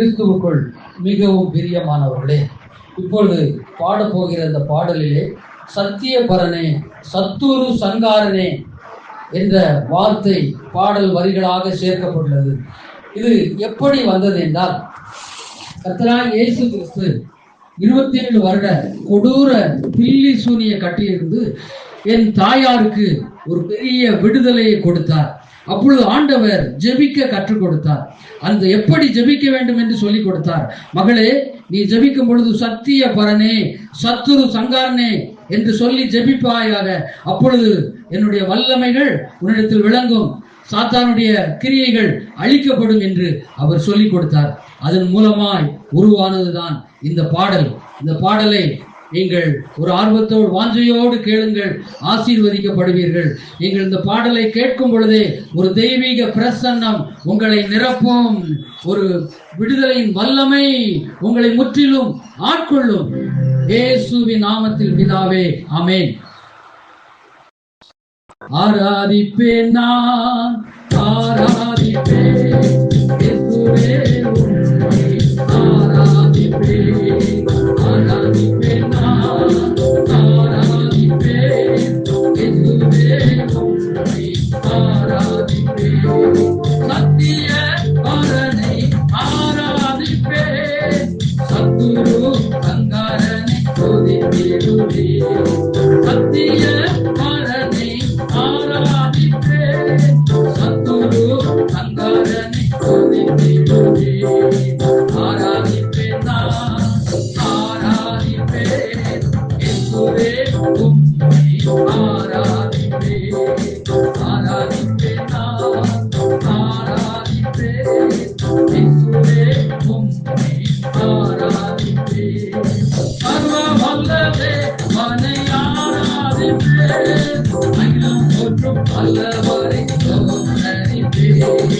கிறிஸ்துவுக்குள் மிகவும் பிரியமானவர்களே, இப்பொழுது பாடப்போகிற இந்த பாடலிலே சத்திய பரனே சத்துரு சங்காரனே என்ற வார்த்தை பாடல் வரிகளாக சேர்க்கப்பட்டுள்ளது. இது எப்படி வந்தது என்றால், கர்த்தராகிய இயேசு கிறிஸ்து 27 வருட கொடூர பில்லி சூனிய கட்டிலிருந்து என் தாயாருக்கு ஒரு பெரிய விடுதலையை கொடுத்தார். அப்பொழுது ஆண்டவர் ஜெபிக்க கற்றுக் கொடுத்தார். அந்த எப்படி ஜெபிக்க வேண்டும் என்று சொல்லிக் கொடுத்தார். மகளே, நீ ஜெபிக்கும் பொழுது சத்திய பரனே சத்துரு சங்காரனே என்று சொல்லி ஜெபிப்பாயாக. அப்பொழுது என்னுடைய வல்லமைகள் உன்னிடத்தில் விளங்கும், சாத்தானுடைய கிரியைகள் அழிக்கப்படும் என்று அவர் சொல்லிக் கொடுத்தார். அதன் மூலமாய் உருவானதுதான் இந்த பாடல். இந்த பாடலை நீங்கள் ஒரு ஆர்வத்தோடு வாஞ்சையோடு கேளுங்கள், ஆசீர்வதிக்கப்படுவீர்கள். நீங்கள் இந்த பாடலை கேட்கும் பொழுதே ஒரு தெய்வீக பிரசன்னம் உங்களை நிரப்பும், ஒரு விடுதலையின் வல்லமை உங்களை முற்றிலும் ஆட்கொள்ளும். இயேசுவின் நாமத்தில் பிதாவே, ஆமென். ஆராதிப்பேன் நான், ஆராதிப்பேன் இயேசுவே உம்மை, ஆராதிப்பேன் ஆராதிப்பேன் நான், ஆராதிப்பேன் இயேசுவே உம்மை, ஆராதிப்பேன் சத்திய பரனை ஆராதிப்பேன், சத்துரு சங்காரனை துதித்திடுவேன். சத்திய பரனை ஆராதிப்பேன், சத்துரு சங்காரனை துதித்திடுவேன். ஆராதிப்பேன் நான், ஆராதிப்பேன் இயேசுவே உம்மை, ஆராதிப்பேன் ஆராதிப்பேன் நான், ஆராதிப்பேன் இயேசுவே உம்மை, ஆராதிப்பேன் சர்வ வல்லவே மனை ஆராதிப்பேன், அகிலம் போற்றும் வல்லவரை தோற்றறிப்பேன்.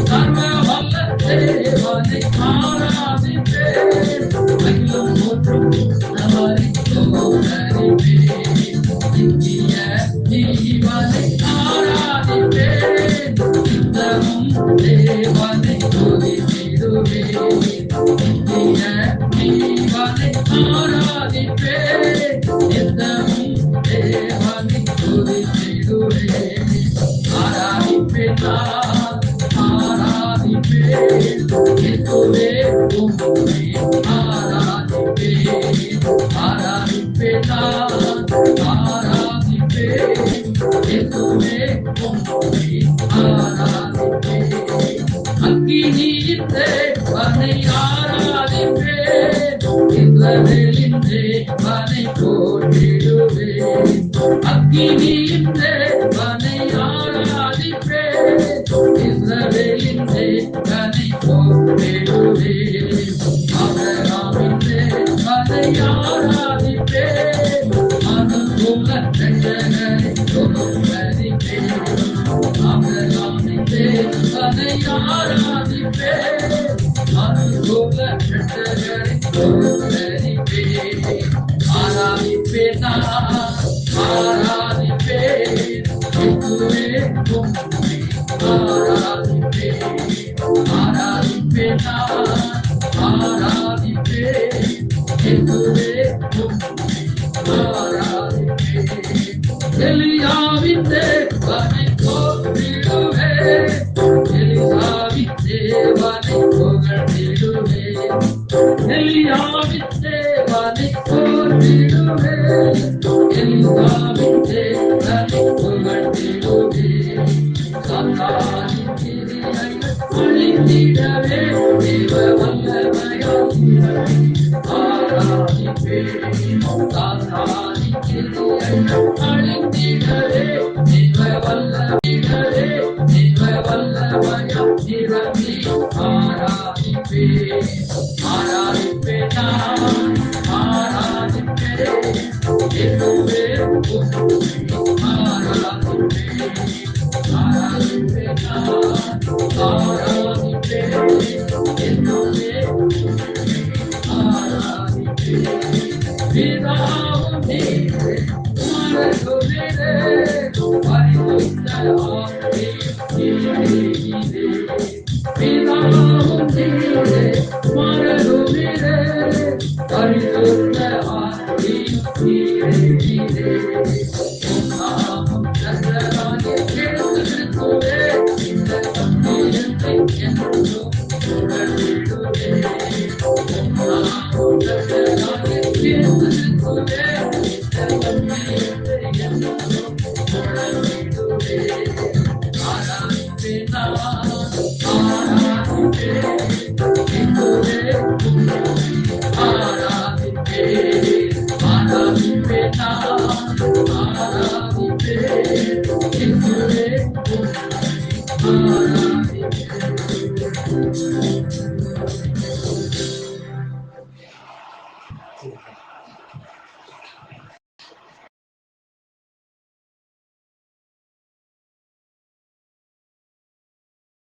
சர்வ வல்ல தேவனை ஆராதிப்பேன், அகிலம் போற்றும் வல்லவரை தோற்றறிப்பேன். நித்திய ஜீவனை ஆராதிப்பேன், நித்தமும் தேவனை துதித்திடுவேன். நித்திய ஜீவனை ஆராதிப்பேன், நித்தமும் தேவனை துதித்திடுவேன். ஆராதிப்பேன் நான், ஆராதிப்பேன் இயேசுவே உம்மை, ஆராதிப்பேன் ஆராதிப்பேன் நான், ஆராதிப்பேன் இயேசுவே உம்மை, ஆராதிப்பேன் அக்கினியின் தேவனை ஆராதிப்பேன், இஸ்ரவேலின் தேவனை போற்றிடுவேன். அக்கினியின் தேவனை ஆராதிப்பேன், இஸ்ரவேலின் தேவனை போற்றிடுவேன். ஆபிரகாமின் தேவனை ஆராதிப்பேன், அனுகூல இரட்சகரை தோற்றறிப்பேன். ஆபிரகாமின் தேவனை ஆராதிப்பேன், அனுகூல இரட்சகரை தோற்றறிப்பேன். ஆராதிப்பேன் நான், ஆராதிப்பேன் இயேசுவே உம்மை, ஆராதிப்பேன் ஆராதிப்பேன் நான், ஆராதிப்பேன் இயேசுவே உம்மை, ஆராதிப்பேன் எலியாவின் தேவனை போற்றிடுவேன், எலிசாவின் தேவனை புகழ்ந்திடுவேன். எலியாவின் தேவனை போற்றிடுவேன், எலிசாவின் தேவனை புகழ்ந்திடுவேன். சாத்தானின் கிரியைகள் அழித்திடவே தேவ வல்லமையால் ஆராதிப்பேன். சாத்தானின் கிரியைகள் அழித்திடவே தேவ வல்லமையாலே தேவ வல்லமையால் நிரம்பி ஆராதிப்பேன். ஆராதிப்பேன் நான், ஆராதிப்பேன் இயேசுவே உம்மை, ஆராதிப்பேன் ஆராதிப்பேன் நான், ஆராதிப்பேன் இயேசுவே உம்மை, ஆராதிப்பேன். பிதாவும் நீரே உமது நீரே, பரிசுத்த ஆவியும் நீரே. பிதாவும் நீரே நீரே நீரே